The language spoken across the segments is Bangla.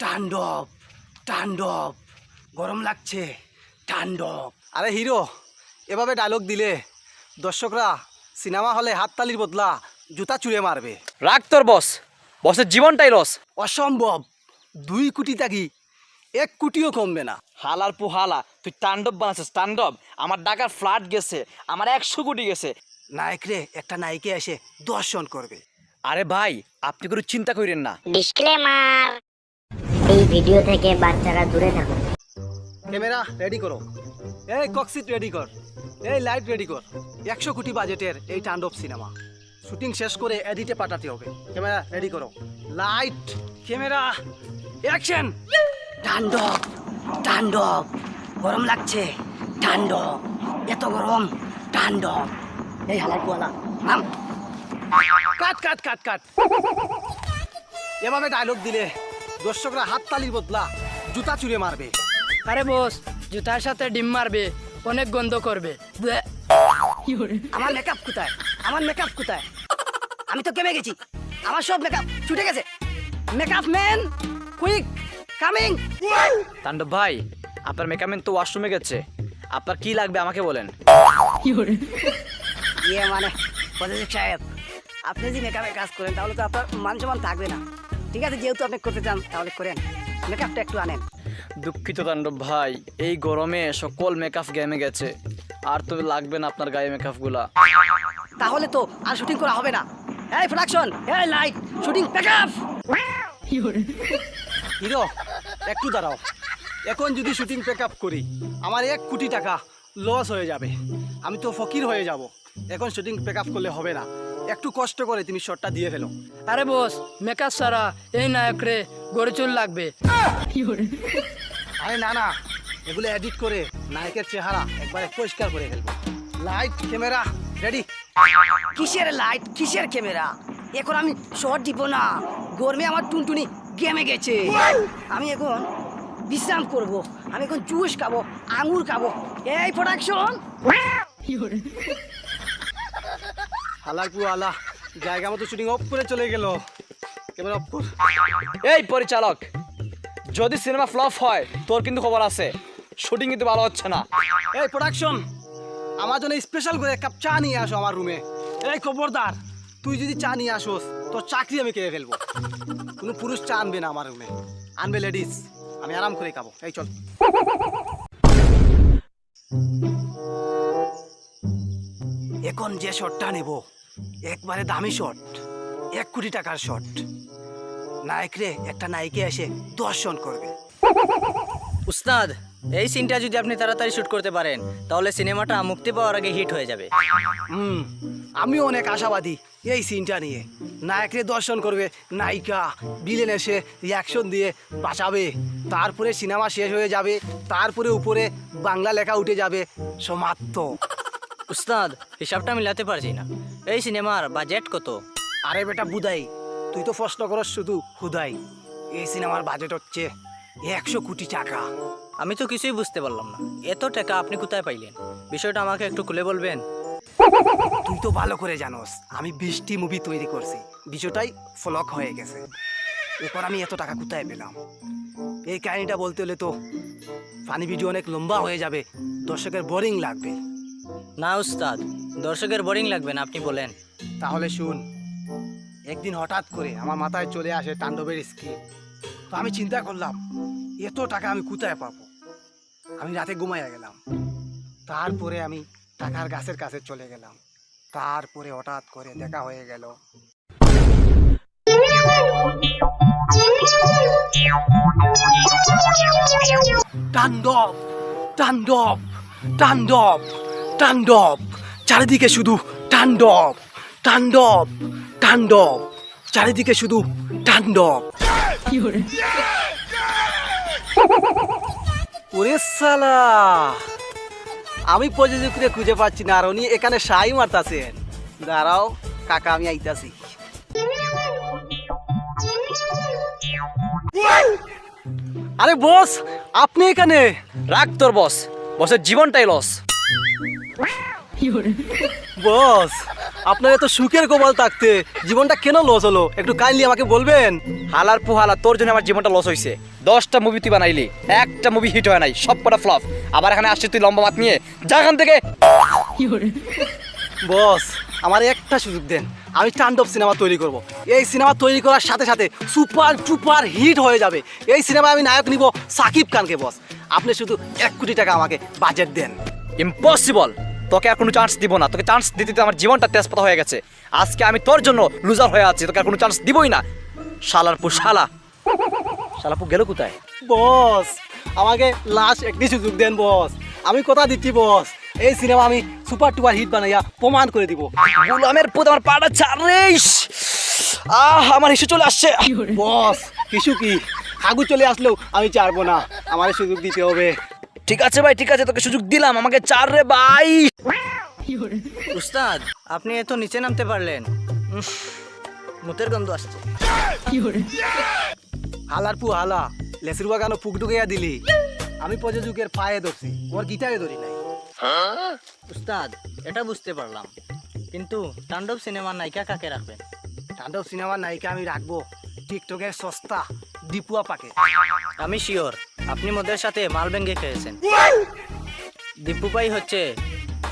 তাণ্ডব তাণ্ডব গরম লাগছে তাণ্ডব। আরে হিরো, এভাবে ডায়লগ দিলে দর্শকরা সিনেমা হলে হাততালির বদলা জুতা চুড়ে মারবে। রাগ তোর বস, বসের জীবনটাই লস। অসম্ভব, 2 কোটি থাকি 1 কোটিও কমবে না। হালার পু হালা, তুই তাণ্ডব বানাচ্ছিস তাণ্ডব। আমার টাকার ফ্ল্যাট গেছে, আমার 100 কোটি গেছে। নায়ক রে একটা নায়িকা এসে দর্শন করবে। আরে ভাই, আপনি কোনো চিন্তা করেন না। ডিসক্লেমার, এই ভিডিও থেকে বাচ্চারা দূরে থাকুন। ক্যামেরা রেডি করো, এই ককসিট রেডি কর, এই লাইট রেডি কর। 100 কোটি বাজেটের এই তাণ্ডব সিনেমা শুটিং শেষ করে এডিটে পাঠাতে হবে। ক্যামেরা রেডি করো, লাইট ক্যামেরা অ্যাকশন। তাণ্ডব তাণ্ডব গরম লাগছে তাণ্ডব, এত গরম তাণ্ডব। এই হালার পোয়ালা নাম কাট কাট কাট কাট। এভাবে ডায়লগ দিলে দর্শকরা হাততালির বদলা জুতা চুড়ে মারবে। আরে বস, জুতার সাথে ডিম মারবে, অনেক গন্ধ করবে। ব্যাহ। আমার মেকআপ কোথায়, আমার মেকআপ কোথায়? আমি তো কেমে গেছি, আমার সব মেকআপ ছুটে গেছে। Makeup man quick coming. তাণ্ডব ভাই, আপনার মেকআপম্যান তো ওয়াশরুমে গেছে। আপনার কি লাগবে আমাকে বলেন। ইয়ে মানে প্রযোজক সাহেব, আপনি যদি মেকআপের কাজ করেন তাহলে তো আপনার মান সম্মান থাকবে না। ঠিক আছে, যেহেতু আপনি করতে চান তাহলে করেন, মেকআপটা একটু আনেন। দুঃখিত তাণ্ডব ভাই, এই গরমে সকল মেকআপ গেমে গেছে। আর তো লাগবে না আপনার গায়ে মেকআপগুলা। তাহলে তো আর শুটিং করা হবে না। এই প্রোডাকশন, এই লাইট, শুটিং প্যাকআপ। হিরো একটু দাঁড়াও, এখন যদি শুটিং প্যাকআপ করি আমার 1 কোটি টাকা লস হয়ে যাবে, আমি তো ফকির হয়ে যাব। এখন শুটিং প্যাকআপ করলে হবে না, একটু কষ্ট করে তুমি শটটা দিয়ে ফেলো। আরে বস, মেকআপ ছাড়া এই নায়ক রে গড়ে চুল লাগবে। আরে না না, এগুলো এডিট করে নায়কের চেহারা একবারে পরিষ্কার করে ফেলবো। Light camera ready. কিসের লাইট কিসের ক্যামেরা, এখন আমি শর্ট দিব না। গরমে আমার টুনটুনি গেমে গেছে, আমি এখন বিশ্রাম করব। আমি এখন জুস খাবো, আঙুর খাবো। এই প্রোডাকশন হালাকু আলা জায়গা মতো শুটিং অফ করে চলে গেল। ক্যামেরা অফ কর। এই পরিচালক, যদি সিনেমা ফ্লপ হয় তোর কিন্তু খবর আছে, শুটিং কিন্তু ভালো হচ্ছে না। এই প্রোডাকশন, আমার জন্য স্পেশাল করে 1 কাপ চা নিয়ে আসো আমার রুমে। এই খবরদার, তুই যদি চা নিয়ে আসোস তোর চাকরি আমি কেড়ে ফেলবো। কোনো পুরুষ চা আনবে না আমার রুমে, আনবে লেডিস। আমি আরাম করে খাবো। এই চল। এখন যে শটটা নেব একবারে দামি শট, 1 কোটি টাকার শট। নায়ক রে একটা নায়িকা এসে দর্শন করবে। উস্তাদ, এই সিনটা যদি আপনি তাড়াতাড়ি শুট করতে পারেন তাহলে সিনেমাটা মুক্তি পাওয়ার আগে হিট হয়ে যাবে। আমিও অনেক আশাবাদী এই সিনটা নিয়ে। নায়করে দর্শন করবে নায়িকা, ভিলেন এসে রিয়াকশন দিয়ে বাঁচাবে, তারপরে সিনেমা শেষ হয়ে যাবে, তারপরে উপরে বাংলা লেখা উঠে যাবে সমাপ্ত। উস্তাদ, হিসাবটা মিলাতে পারছি না। এই সিনেমার বাজেট কত? আরে বেটা বুদাই, তুই তো প্রশ্ন করস শুধু হুদাই। এই সিনেমার বাজেট হচ্ছে 100 কোটি টাকা। আমি তো কিছুই বুঝতে পারলাম না, এত টাকা আপনি কোথায় পাইলেন? বিষয়টা আমাকে একটু খুলে বলবেন? তুই তো ভালো করে জানোস আমি 20টি মুভি তৈরি করছি, বিষয়টাই ফ্লপ হয়ে গেছে। এরপর আমি এত টাকা কোথায় পেলাম? এই কাহিনীটা বলতে হলে তো ফানি ভিডিও অনেক লম্বা হয়ে যাবে, দর্শকের বোরিং লাগবে। না উস্তাদ, দর্শকের বোরিং লাগবে না, আপনি বলেন। তাহলে শুন, একদিন হঠাৎ করে আমার মাথায় চলে আসে তাণ্ডবের স্ক্রিপ্ট। তো আমি চিন্তা করলাম এত টাকা আমি কোথায় পাবো। আমি রাতে ঘুমাইয়া গেলাম, তারপরে আমি টাকার গাছের কাছে চলে গেলাম, তারপরে হঠাৎ করে দেখা হয়ে গেল। তাণ্ডব তাণ্ডব তাণ্ডব তাণ্ডব, চারিদিকে শুধু তাণ্ডব তাণ্ডব তাণ্ডব, চারিদিকে শুধু তাণ্ডব। ওরে শালা, আমি প্রযোজকরে খুঁজে পাচ্ছি না, আর উনি এখানে সাই মারতাছেন। দাঁড়াও কাকা, আমি আইতাছি। আরে বস, আপনি এখানে? রাগ তোর বস, বসের জীবনটাই লস। বস, আপনার এত সুখের কপাল থাকতে জীবনটা কেন লস হলো একটু কাইন্ডলি আমাকে বলবেন? হালার পুহালা, তোর জন্য আমার জীবনটা লস হয়েছে। 10টা মুভি তুই বানাইলি, একটা মুভি হিট হয় নাই, সব কটা ফ্লপ। আবার এখানে আসছিস তুই লম্বা মাত নিয়ে, যা এখান থেকে। বস, আমার একটা সুযোগ দেন, আমি তাণ্ডব সিনেমা তৈরি করব। এই সিনেমা তৈরি করার সাথে সাথে সুপার টুপার হিট হয়ে যাবে। এই সিনেমায় আমি নায়ক নিব সাকিব খানকে। বস, আপনি শুধু 1 কোটি টাকা আমাকে বাজেট দেন। ইম্পসিবল, তোকে আর কোনো চান্স দিব না। তোকে চান্স দিতে দিতে আমার জীবনটা তেজপাতা হয়ে গেছে। আজকে আমি তোর জন্য লুজার হয়ে আছি, তোকে আর কোনো চান্স দিবই না। শালার পু শালা, শালাপু গেল কোথায়? বস, আমাকে লাস্ট একটি সুযোগ দেন বস, আমি কথা দিচ্ছি বস, এই সিনেমা আমি সুপার টুপার হিট বানাইয়া প্রমাণ করে দিব। গোলামের পুত আমার পাটা ছাড়িস। আমার ইস্যু চলে আসছে। বস, কিছু কি আগু চলে আসলেও আমি চারবো না, আমার সুযোগ দিতে হবে। ঠিক আছে ভাই, ঠিক আছে, তোকে সুযোগ দিলাম, আমাকে চার রে ভাই। উস্তাদ, আপনি এত নিচে নামতে পারলেন? মুতের গন্ধ আসছে। হালার পু হালা, লেসুর বাগানো ফুক ঢুকাইয়া দিলি। আমি প্রযোজকের পায়ে ধরছি, ওর গিটারে ধরি নাই। উস্তাদ, এটা বুঝতে পারলাম, কিন্তু তাণ্ডব সিনেমার নায়িকা কাকে রাখবেন? তাণ্ডব সিনেমার নায়িকা আমি রাখবো টিকটকের সস্তা দীপুয়া পাকে। আমি শিওর আপনি মোদের সাথে মাল ভেঙে খেয়েছেন। দীপু ভাই হচ্ছে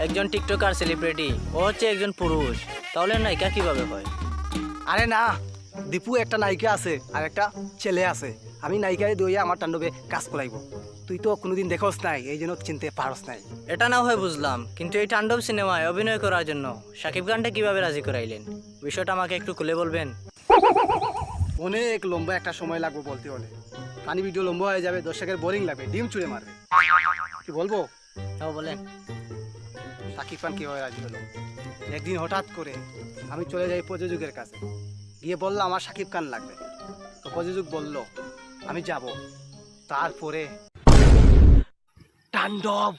একজন টিকটকার সেলিব্রিটি, ও হচ্ছে একজন পুরুষ, তাহলে নায়িকা কিভাবে হয়? আরে না, দীপু একটা নায়িকা আছে আর একটা ছেলে আছে। আমি নায়িকায় দইয়া আমার তাণ্ডবে কাজ করাইব। তুই তো কোনোদিন দেখোস নাই, এই জন্য চিনতে পারস নাই। এটা না হয় বুঝলাম, কিন্তু এই তাণ্ডব সিনেমায় অভিনয় করার জন্য শাকিব খানটা কিভাবে রাজি করাইলেন? বিষয়টা আমাকে একটু খুলে বলবেন? অনেক লম্বা একটা সময় লাগবে বলতে হলে। পানি ভিডিও লম্বা হয়ে যাবে, দর্শকের বোরিং লাগবে, ডিম চুড়ে মারবে। কি বলবো? তাও বলেন। সাকিব খান কিভাবে রাজি হলো? একদিন হঠাৎ করে আমি চলে যাই প্রযোজকের কাছে, গিয়ে বললাম আমার সাকিব খান লাগবে। তো প্রযোজক বলল আমি যাব। তারপরে তাণ্ডব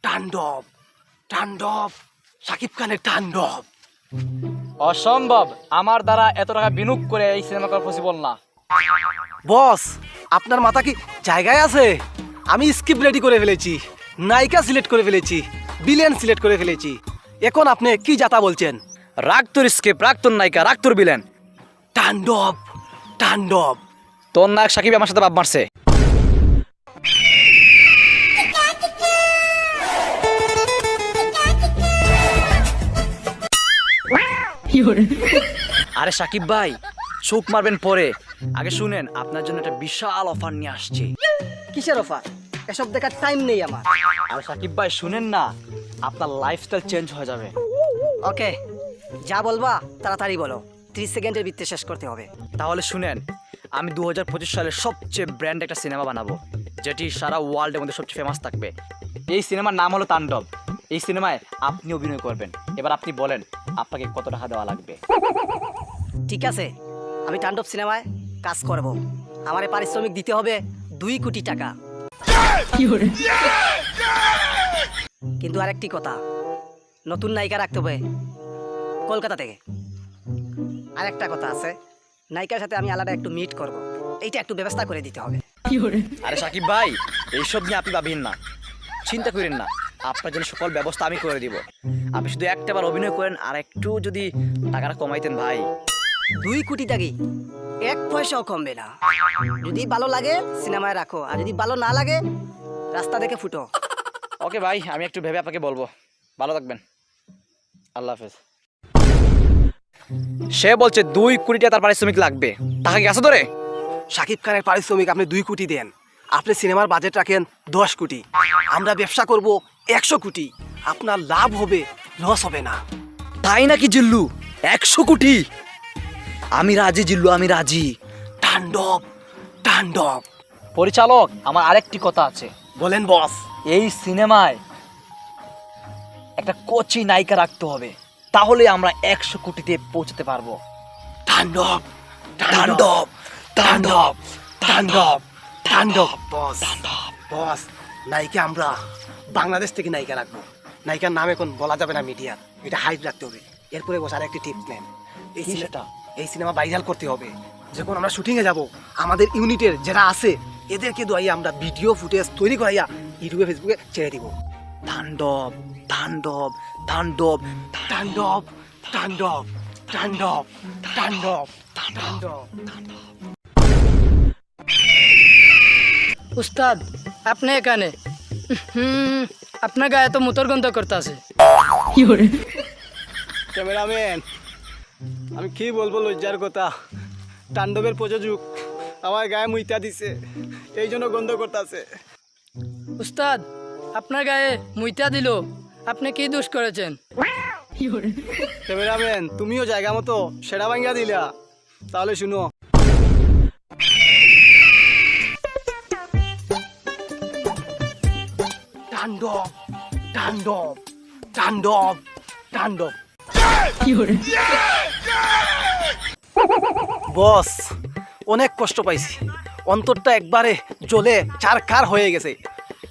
তাণ্ডব তাণ্ডব, সাকিব খানের তাণ্ডব। অসম্ভব, আমার দ্বারা এত টাকা বিনিয়োগ করে এই সিনেমা করা পসিবল না। বস, আপনার মাথা কি জায়গায় আছে? আমি স্ক্রিপ্ট রেডি করে ফেলেছি, নায়িকা সিলেক্ট করে ফেলেছি, ভিলেন সিলেক্ট করে ফেলেছি। এখন আপনি কি যাতা বলছেন? রাগ তোর স্কেপ, রাগ তোর নায়িকা, রাগ তোর বিলেন। তাণ্ডব তাণ্ডব। তোর নায়ক সাকিব আমার সাথে বাপ মারছে। আরে সাকিব ভাই, চোখ মারবেন পরে, আগে শুনেন আপনার জন্য একটা বিশাল অফার নিয়ে আসছি। কিসের অফার? এসব দেখার টাইম নেই আমার। আরে সাকিব ভাই শুনেন না, আপনার লাইফস্টাইল চেঞ্জ হয়ে যাবে। ওকে, যা বলবা তাড়াতাড়ি বলো, 30 সেকেন্ডের ভিতরে শেষ করতে হবে। তাহলে শুনেন, আমি 2025 সালে সবচেয়ে ব্র্যান্ড একটা সিনেমা বানাবো, যেটি সারা ওয়ার্ল্ডের মধ্যে সবচেয়ে ফেমাস থাকবে। এই সিনেমার নাম হলো তাণ্ডব। এই সিনেমায় আপনি অভিনয় করবেন। এবার আপনি বলেন আপনাকে কত টাকা দেওয়া লাগবে? ঠিক আছে, আমি তাণ্ডব সিনেমায় কাজ করব। আমার পারিশ্রমিক দিতে হবে 2 কোটি টাকা। কিন্তু আরেকটি কথা, নতুন নায়িকা রাখতে হবে কলকাতা থেকে। আরেকটা কথা আছে, নায়িকার সাথে আমি আলাদা একটু মিট করব, এইটা একটু ব্যবস্থা করে দিতে হবে। আরে সাকিব ভাই, এইসব নিয়ে আপনি ভাবেন না, চিন্তা করেন না, আপনার জন্য সকল ব্যবস্থা আমি করে দিব। আপনি শুধু একটাবার অভিনয় করেন, আর একটু যদি টাকাটা কমাইতেন ভাই। 2 কোটি টাকা 1 পয়সাও কমবে না। যদি ভালো লাগে সিনেমায় রাখো, আর যদি ভালো না লাগে রাস্তা দেখে ফুটো। ওকে ভাই, আমি একটু ভেবে আপনাকে বলবো। ভালো থাকবেন, আল্লাহ হাফেজ। সে বলছে 2 কোটি টাকা তার পারিশ্রমিক লাগবে, টাকা কি আছে ধরে? শাকিব খানের পারিশ্রমিক আপনি 2 কোটি দেন, আপনি সিনেমার বাজেট রাখেন 10 কোটি, আমরা ব্যবসা করব 100 কোটি। আপনার লাভ হবে, লস হবে না। তাই নাকি জিল্লু? 100 কোটি? আমি রাজি জিল্লু, আমি রাজি। তাণ্ডব তাণ্ডব। পরিচালক, আমার আরেকটি কথা আছে। বলেন বস। এই সিনেমায় একটা কোচি নায়িকা রাখতে হবে, তাহলে আমরা 100 কোটিতে পৌঁছতে পারবো। তাণ্ডব তাণ্ডব তাণ্ডব তাণ্ডব তাণ্ডব। বস বস, নায়িকা আমরা বাংলাদেশ থেকে নায়িকা রাখবো। নায়িকার নাম এখন বলা যাবে না মিডিয়ার, এটা হাইপ রাখতে হবে। এরপরে বস আরেকটি টিপস নেন, এই সিনেমা ভাইরাল করতে হবে। যখন আমরা শুটিংয়ে যাব, আমাদের ইউনিটের যারা আছে এদেরকে দোয়াইয়া আমরা ভিডিও ফুটেজ তৈরি করাইয়া ইউটিউবে ফেসবুকে ছেড়ে দিব। তাণ্ডব তাণ্ডব তাণ্ডব তাণ্ডব তাণ্ডব তাণ্ডব তাণ্ডব তাণ্ডব। উস্তাদ আপনি এখানে আপনার গায়ে তো মুতর গন্ধ করতেছে। ক্যামেরাম্যান, আমি কি বলবো লজ্জার কথা, তাণ্ডবের প্রযোজক আমার গায়ে মুইতা দিছে, এই জন্য গন্ধ করতেছে। উস্তাদ আপনার গায়ে মুইতা দিল, আপনি কি দোষ করেছেন? ক্যামেরাম্যান, তুমিও জায়গা মতো সেরা ভাঙ্গা দিলা, তাহলে শুনো। তাণ্ডব তাণ্ডব তাণ্ডব তাণ্ডব। বস, অনেক কষ্ট পাইছি, অন্তরটা একবারে জ্বলে চারখার হয়ে গেছে।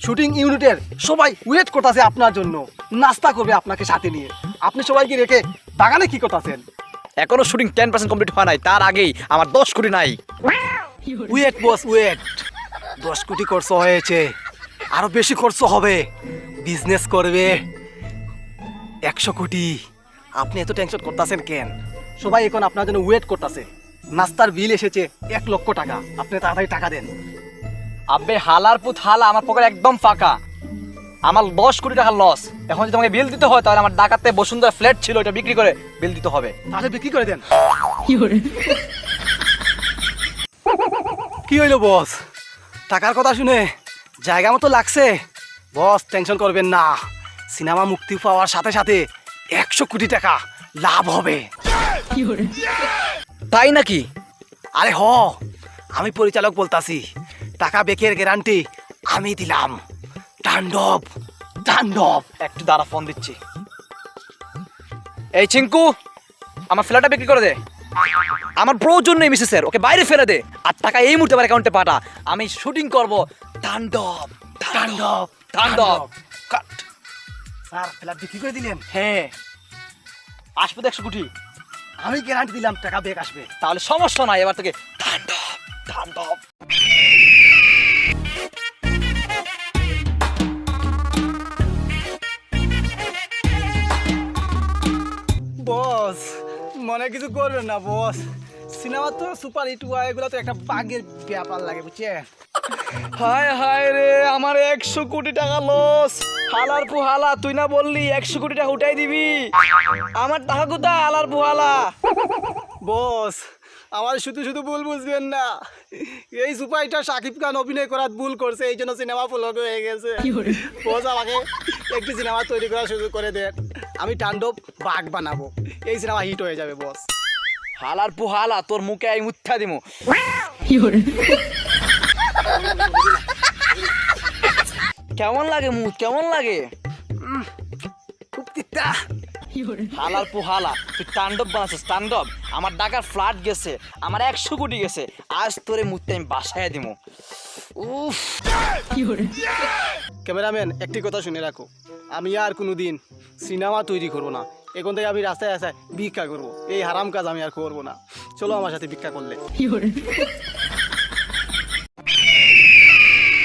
শুটিং ইউনিটের সবাই ওয়েট করতেছে আপনার জন্য, নাস্তা করবে আপনাকে সাথে নিয়ে। আপনি সবাইকে রেখে বাগানে কি করতেছেন? এখনো শুটিং 10% কমপ্লিট হয় নাই, তার আগেই আমার 10 কোটি নাই। ওয়েট বস ওয়েট, 10 কোটি খরচ হয়েছে, আরো বেশি খরচ হবে, বিজনেস করবে 100 কোটি। আপনি এত টেনশন করতেছেন কেন? সবাই এখন আপনার জন্য ওয়েট করতেছে। নাস্তার বিল এসেছে 1 লক্ষ টাকা, আপনি তাড়াতাড়ি টাকা দেন। আবে হালার পুত হালা, আমার পকেট একদম ফাঁকা, আমার 10 কোটি টাকা লস। এখন যদি তোমাকে বিল দিতে হয় তাহলে আমার ঢাকাতে বসুন্ধরা ফ্ল্যাট ছিল, এটা বিক্রি করে বিল দিতে হবে। তাহলে বিক্রি করে দেন। কি হইলো বস, টাকার কথা শুনে জায়গা মতো লাগছে? বস টেনশন করবেন না, সিনেমা মুক্তি পাওয়ার সাথে সাথে 100 কোটি টাকা লাভ হবে। তাই নাকি? আরে হ, আমি পরিচালক বলতাছি, টাকা বেকের গ্যারান্টি আমি দিলাম। তাণ্ডব তাণ্ডব। একটু দাঁড়া, ফোন দিচ্ছি। এই চিঙ্কু, আমার ফ্ল্যাটটা বিক্রি করে দে, আমার প্রয়োজন নেই মিসেসের, ওকে বাইরে ফেলে দে, আর টাকা এই মুহূর্তে আমার অ্যাকাউন্টে পাঠা। আমি শুটিং করব তাণ্ডব তাণ্ডব তাণ্ডব। কাট। স্যার, ফ্ল্যাট বিক্রি করে দিলেন? হ্যাঁ, আসবে তো 100 কোটি। আমি গ্যারান্টি দিলাম টাকা বেক আসবে। তাহলে সমস্যা নাই, এবার থেকে তাণ্ডব তাণ্ডব। বস মনে কিছু করবেন না বস, সিনেমা তো সুপার হিট হওয়া, এগুলো তো একটা বাগের ব্যাপার লাগে, বুঝছেন? হায় হায় রে, আমার 100 কোটি টাকা লস। হালার পুহালা, তুই না বললি 100 কোটি টাকা উঠাই দিবি? আমার টাকা কোথায় হালার পুহালা? বস আমার শুধু শুধু ভুল বুঝবেন না, এই সুপারস্টার শাকিব খান অভিনয় করার ভুল করছে, এই জন্য সিনেমা ফ্লপ হয়ে গেছে। বস আমাকে একটি সিনেমা তৈরি করার সুযোগ করে দেন, আমি তাণ্ডব বাঘ বানাবো, এই সিনেমা হিট হয়ে যাবে বস। হালার পুহালা, তোর মুখে আমি মুথা দিমু। কেমন লাগে মুখ, কেমন লাগে? খুব তিতা। হালার পুহালা, তুই তাণ্ডব বানাচ্ছিস, তাণ্ডব। আমার টাকার ফ্ল্যাট গেছে, আমার 100 কোটি গেছে, আজ তোরে মুখতে আমি বাসায় দিমু। উফ। ক্যামেরাম্যান, একটি কথা শুনে রাখো, আমি আর কোনো দিন সিনেমা তৈরি করবো না, এখন থেকে আমি রাস্তায় রাস্তায় ভিক্ষা করবো, এই হারাম কাজ আমি আর করবো না। চলো আমার সাথে ভিক্ষা করলে।